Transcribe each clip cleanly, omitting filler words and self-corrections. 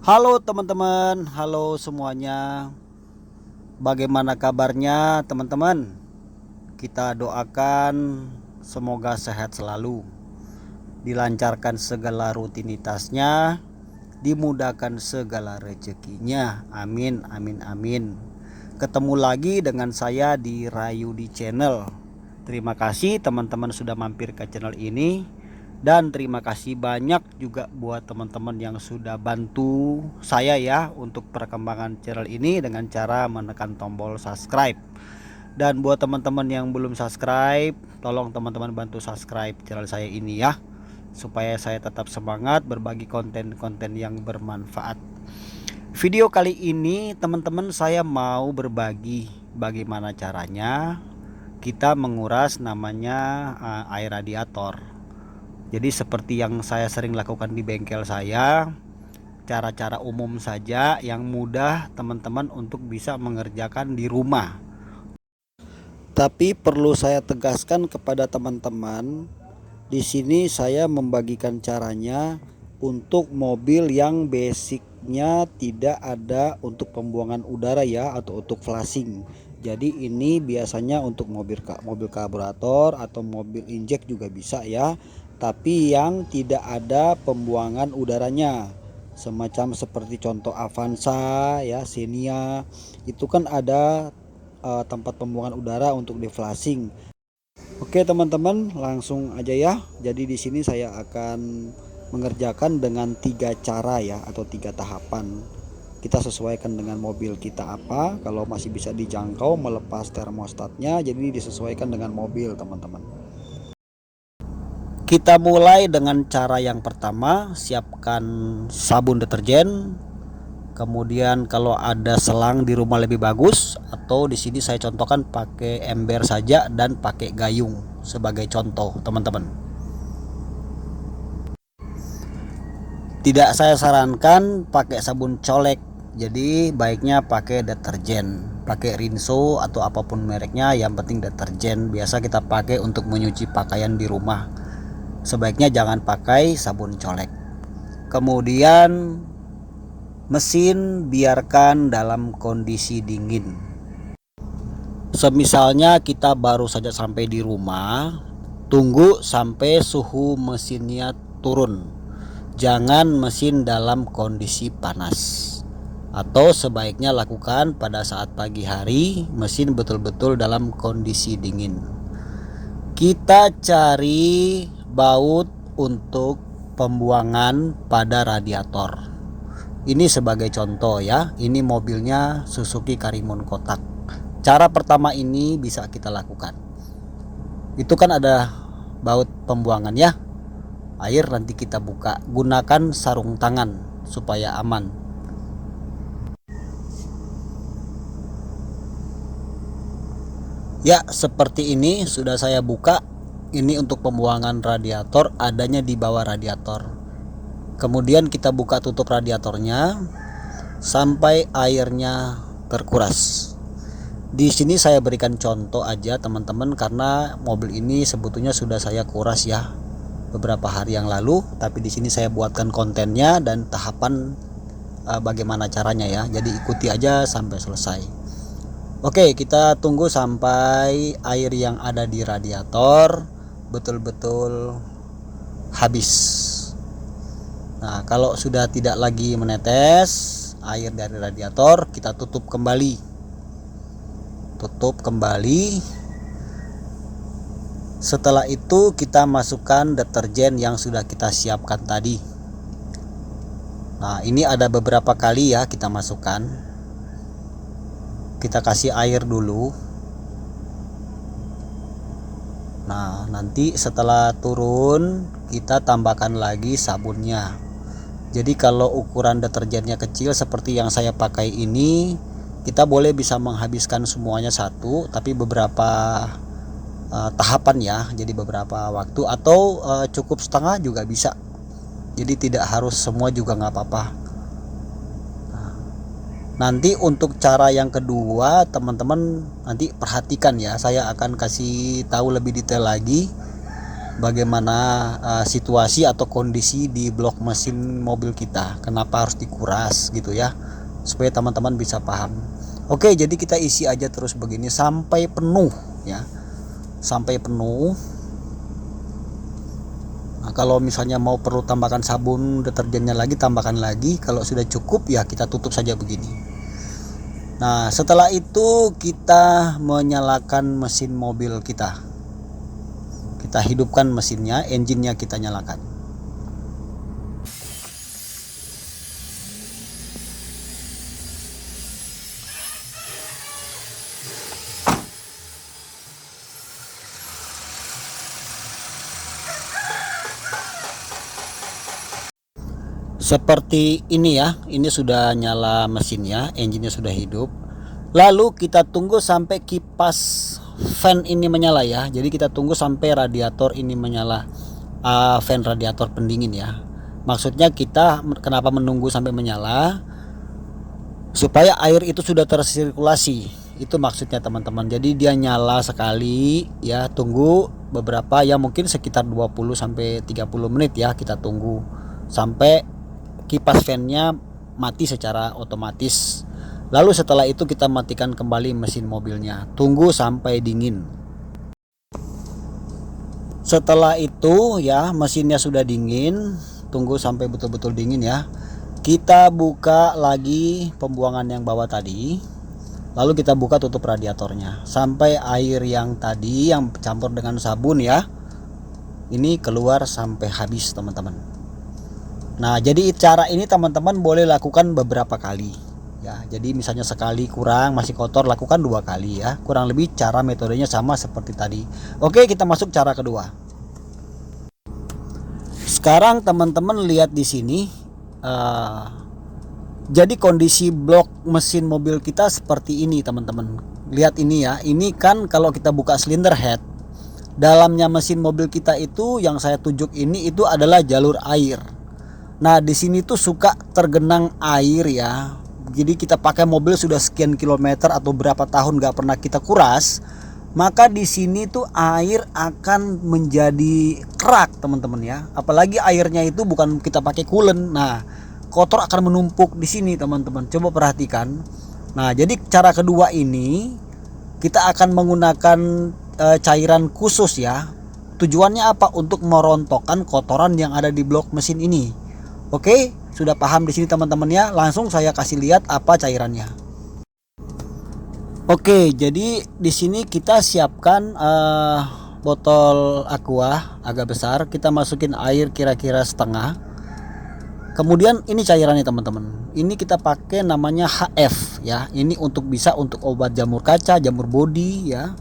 Halo teman-teman, halo semuanya. Bagaimana kabarnya teman-teman? Kita doakan semoga sehat selalu, dilancarkan segala rutinitasnya, dimudahkan segala rezekinya. Amin, amin, amin. Ketemu lagi dengan saya di Rayudi Channel. Terima kasih teman-teman sudah mampir ke channel ini. Dan terima kasih banyak juga buat teman-teman yang sudah bantu saya ya untuk perkembangan channel ini dengan cara menekan tombol subscribe. Dan buat teman-teman yang belum subscribe, tolong teman-teman bantu subscribe channel saya ini ya, supaya saya tetap semangat berbagi konten-konten yang bermanfaat. Video kali ini teman-teman saya mau berbagi bagaimana caranya kita menguras namanya air radiator. Jadi seperti yang saya sering lakukan di bengkel saya, cara-cara umum saja yang mudah teman-teman untuk bisa mengerjakan di rumah. Tapi perlu saya tegaskan kepada teman-teman, di sini saya membagikan caranya untuk mobil yang basicnya tidak ada untuk pembuangan udara ya, atau untuk flushing. Jadi ini biasanya untuk mobil karburator atau mobil injek juga bisa ya, tapi yang tidak ada pembuangan udaranya, semacam seperti contoh Avanza ya, Xenia, itu kan ada tempat pembuangan udara untuk di flushing. Oke teman-teman, langsung aja ya. Jadi di sini saya akan mengerjakan dengan 3 cara ya, atau 3 tahapan. Kita sesuaikan dengan mobil kita apa. Kalau masih bisa dijangkau melepas termostatnya, jadi disesuaikan dengan mobil teman-teman. Kita mulai dengan cara yang pertama, siapkan sabun deterjen. Kemudian kalau ada selang di rumah lebih bagus, atau di sini saya contohkan pakai ember saja dan pakai gayung sebagai contoh teman-teman. Tidak saya sarankan pakai sabun colek, jadi baiknya pakai deterjen, pakai Rinso atau apapun mereknya, yang penting deterjen. Biasa kita pakai untuk menyuci pakaian di rumah, sebaiknya jangan pakai sabun colek. Kemudian mesin biarkan dalam kondisi dingin. Semisalnya kita baru saja sampai di rumah, tunggu sampai suhu mesinnya turun. Jangan mesin dalam kondisi panas. Atau sebaiknya lakukan pada saat pagi hari, mesin betul-betul dalam kondisi dingin. Kita cari baut untuk pembuangan pada radiator. Ini sebagai contoh ya, ini mobilnya Suzuki Karimun kotak. Cara pertama ini bisa kita lakukan. Itu kan ada baut pembuangan ya. Air nanti kita buka, gunakan sarung tangan supaya aman. Ya, seperti ini sudah saya buka. Ini untuk pembuangan radiator, adanya di bawah radiator. Kemudian kita buka tutup radiatornya sampai airnya terkuras. Di sini saya berikan contoh aja teman-teman, karena mobil ini sebetulnya sudah saya kuras ya beberapa hari yang lalu, tapi di sini saya buatkan kontennya dan tahapan bagaimana caranya ya. Jadi ikuti aja sampai selesai. Oke, kita tunggu sampai air yang ada di radiator betul-betul habis. Nah, kalau sudah tidak lagi menetes air dari radiator, kita tutup kembali. Tutup kembali. Setelah itu kita masukkan deterjen yang sudah kita siapkan tadi. Nah, ini ada beberapa kali ya kita masukkan. Kita kasih air dulu. Nah, nanti setelah turun kita tambahkan lagi sabunnya. Jadi kalau ukuran deterjennya kecil seperti yang saya pakai ini, kita boleh bisa menghabiskan semuanya satu, tapi beberapa tahapan ya, jadi beberapa waktu, atau cukup setengah juga bisa. Jadi tidak harus semua juga nggak apa-apa. Nanti untuk cara yang kedua teman-teman nanti perhatikan ya, saya akan kasih tahu lebih detail lagi. bagaimana situasi atau kondisi di blok mesin mobil kita, kenapa harus dikuras gitu ya, supaya teman-teman bisa paham. Oke, jadi kita isi aja terus begini sampai penuh ya, sampai penuh. Nah, kalau misalnya mau perlu tambahkan sabun deterjennya lagi, tambahkan lagi. Kalau sudah cukup ya kita tutup saja begini. Nah, setelah itu kita menyalakan mesin mobil kita. Kita hidupkan mesinnya, engine-nya kita nyalakan. Seperti ini ya, ini sudah nyala mesinnya, engine-nya sudah hidup. Lalu kita tunggu sampai kipas fan ini menyala ya. Jadi kita tunggu sampai radiator ini menyala, fan radiator pendingin ya. Maksudnya kita kenapa menunggu sampai menyala? Supaya air itu sudah tersirkulasi. Itu maksudnya teman-teman. Jadi dia nyala sekali ya, tunggu beberapa ya, mungkin sekitar 20 sampai 30 menit ya, kita tunggu sampai kipas fan-nya mati secara otomatis. Lalu setelah itu kita matikan kembali mesin mobilnya, tunggu sampai dingin. Setelah itu ya, mesinnya sudah dingin, tunggu sampai betul-betul dingin ya. Kita buka lagi pembuangan yang bawah tadi, lalu kita buka tutup radiatornya sampai air yang tadi yang campur dengan sabun ya, ini keluar sampai habis teman-teman. Nah, jadi cara ini teman-teman boleh lakukan beberapa kali ya. Jadi misalnya sekali kurang masih kotor, lakukan 2 kali ya. Kurang lebih cara metodenya sama seperti tadi. Oke, kita masuk cara kedua. Sekarang teman-teman lihat di sini, jadi kondisi blok mesin mobil kita seperti ini teman-teman. Lihat ini ya, ini kan kalau kita buka silinder head, dalamnya mesin mobil kita itu yang saya tunjuk ini itu adalah jalur air. Nah, di sini tuh suka tergenang air ya. Jadi kita pakai mobil sudah sekian kilometer atau berapa tahun gak pernah kita kuras, maka di sini tuh air akan menjadi kerak teman-teman ya. Apalagi airnya itu bukan kita pakai coolant. Nah, kotor akan menumpuk di sini teman-teman. Coba perhatikan. Nah, jadi cara kedua ini kita akan menggunakan cairan khusus ya. Tujuannya apa? Untuk merontokkan kotoran yang ada di blok mesin ini. Oke, sudah paham di sini teman-teman ya. Langsung saya kasih lihat apa cairannya. Oke, jadi di sini kita siapkan botol aqua agak besar. Kita masukin air kira-kira setengah. Kemudian ini cairannya teman-teman. Ini kita pakai namanya HF ya. Ini untuk bisa untuk obat jamur kaca, jamur body ya.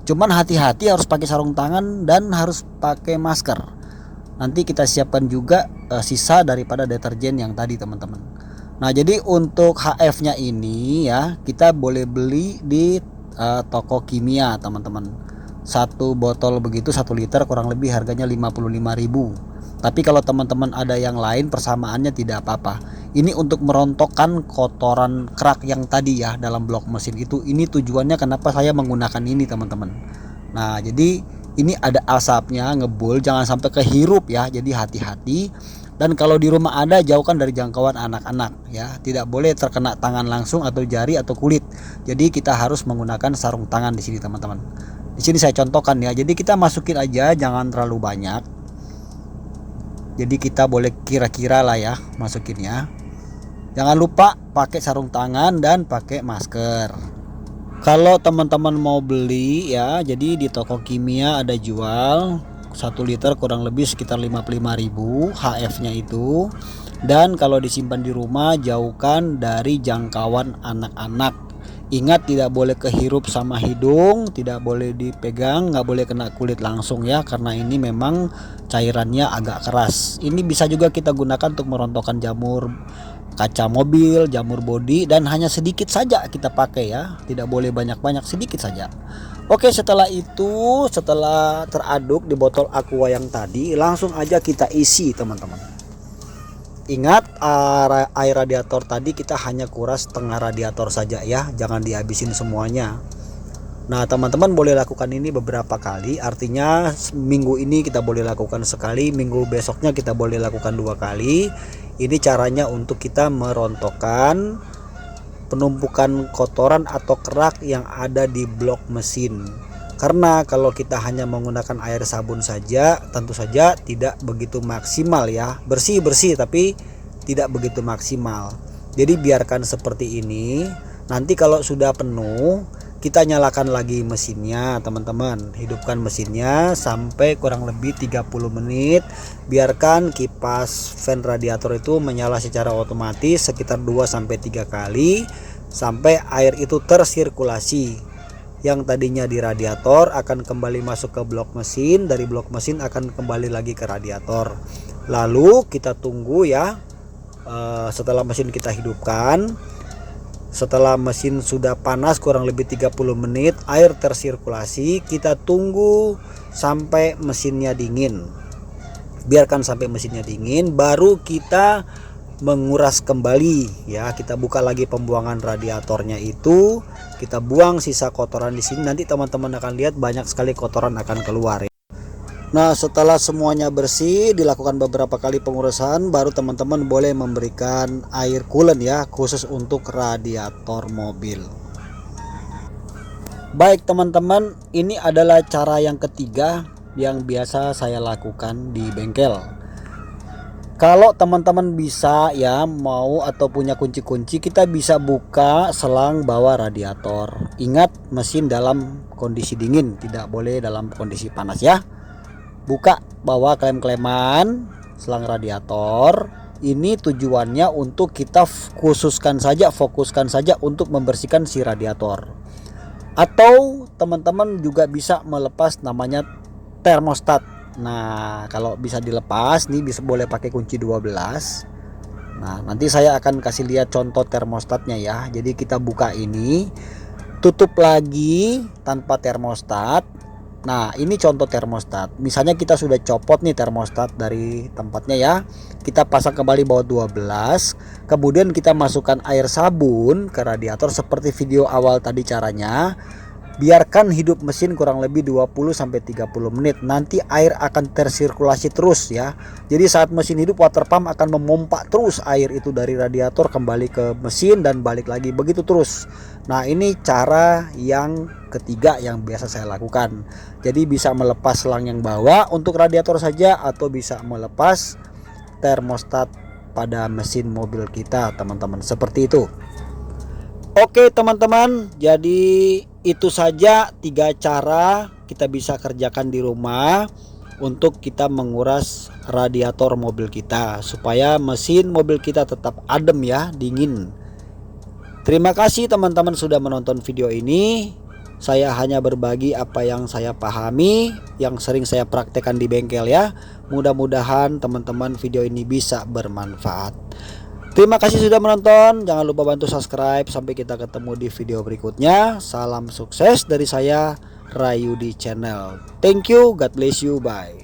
Cuman hati-hati, harus pakai sarung tangan dan harus pakai masker. Nanti kita siapkan juga sisa daripada deterjen yang tadi teman-teman. Nah, jadi untuk HF-nya ini ya, kita boleh beli di toko kimia teman-teman. Satu botol begitu 1 liter kurang lebih harganya 55.000. Tapi kalau teman-teman ada yang lain persamaannya tidak apa-apa. Ini untuk merontokkan kotoran kerak yang tadi ya dalam blok mesin itu. Ini tujuannya kenapa saya menggunakan ini teman-teman. Nah, jadi ini ada asapnya, ngebul, jangan sampai kehirup ya. Jadi hati-hati. Dan kalau di rumah ada, jauhkan dari jangkauan anak-anak ya. Tidak boleh terkena tangan langsung atau jari atau kulit. Jadi kita harus menggunakan sarung tangan di sini teman-teman. Di sini saya contohkan ya. Jadi kita masukin aja, jangan terlalu banyak. Jadi kita boleh kira-kira lah ya masukinnya. Jangan lupa pakai sarung tangan dan pakai masker. Kalau teman-teman mau beli ya, jadi di toko kimia ada jual 1 liter kurang lebih sekitar 55.000 HF-nya itu. Dan kalau disimpan di rumah, jauhkan dari jangkauan anak-anak. Ingat, tidak boleh kehirup sama hidung, tidak boleh dipegang, nggak boleh kena kulit langsung ya, karena ini memang cairannya agak keras. Ini bisa juga kita gunakan untuk merontokkan jamur kaca mobil, jamur bodi, dan hanya sedikit saja kita pakai ya, tidak boleh banyak-banyak, sedikit saja. Oke, setelah itu, setelah teraduk di botol aqua yang tadi, langsung aja kita isi teman-teman. Ingat, air radiator tadi kita hanya kuras setengah radiator saja ya, jangan dihabisin semuanya. Nah, teman-teman boleh lakukan ini beberapa kali, artinya minggu ini kita boleh lakukan sekali, minggu besoknya kita boleh lakukan 2 kali. Ini caranya untuk kita merontokkan penumpukan kotoran atau kerak yang ada di blok mesin. Karena kalau kita hanya menggunakan air sabun saja, tentu saja tidak begitu maksimal ya. Bersih-bersih tapi tidak begitu maksimal. Jadi biarkan seperti ini. Nanti kalau sudah penuh, kita nyalakan lagi mesinnya, teman-teman. Hidupkan mesinnya sampai kurang lebih 30 menit. Biarkan kipas fan radiator itu menyala secara otomatis sekitar 2-3 kali sampai air itu tersirkulasi. Yang tadinya di radiator akan kembali masuk ke blok mesin, dari blok mesin akan kembali lagi ke radiator. Lalu kita tunggu ya, setelah mesin kita hidupkan, setelah mesin sudah panas kurang lebih 30 menit, air tersirkulasi, kita tunggu sampai mesinnya dingin. Biarkan sampai mesinnya dingin, baru kita menguras kembali ya. Kita buka lagi pembuangan radiatornya itu, kita buang sisa kotoran di sini. Nanti teman-teman akan lihat banyak sekali kotoran akan keluar ya. Nah, setelah semuanya bersih, dilakukan beberapa kali pengurusan, baru teman-teman boleh memberikan air coolant ya, khusus untuk radiator mobil. Baik teman-teman, ini adalah cara yang ketiga yang biasa saya lakukan di bengkel. Kalau teman-teman bisa ya, mau atau punya kunci-kunci, kita bisa buka selang bawah radiator. Ingat, mesin dalam kondisi dingin, tidak boleh dalam kondisi panas ya. Buka bawah klem-kleman selang radiator. Ini tujuannya untuk kita fokuskan saja untuk membersihkan si radiator. Atau teman-teman juga bisa melepas namanya termostat. Nah, kalau bisa dilepas nih, bisa boleh pakai kunci 12. Nah, nanti saya akan kasih lihat contoh termostatnya ya. Jadi kita buka ini, tutup lagi tanpa termostat. Nah, ini contoh termostat. Misalnya kita sudah copot nih termostat dari tempatnya ya. Kita pasang kembali bawah 12. Kemudian kita masukkan air sabun ke radiator seperti video awal tadi caranya. Biarkan hidup mesin kurang lebih 20-30 menit. Nanti air akan tersirkulasi terus ya. Jadi saat mesin hidup, water pump akan memompa terus air itu dari radiator kembali ke mesin dan balik lagi, begitu terus. Nah, ini cara yang ketiga yang biasa saya lakukan. Jadi bisa melepas selang yang bawah untuk radiator saja, atau bisa melepas termostat pada mesin mobil kita, teman-teman. Seperti itu. Oke teman-teman, jadi itu saja 3 cara kita bisa kerjakan di rumah untuk kita menguras radiator mobil kita supaya mesin mobil kita tetap adem ya, dingin. Terima kasih teman-teman sudah menonton video ini. Saya hanya berbagi apa yang saya pahami, yang sering saya praktekkan di bengkel ya. Mudah-mudahan teman-teman video ini bisa bermanfaat. Terima kasih sudah menonton. Jangan lupa bantu subscribe. Sampai kita ketemu di video berikutnya. Salam sukses dari saya, Rayudi Channel. Thank you. God bless you. Bye.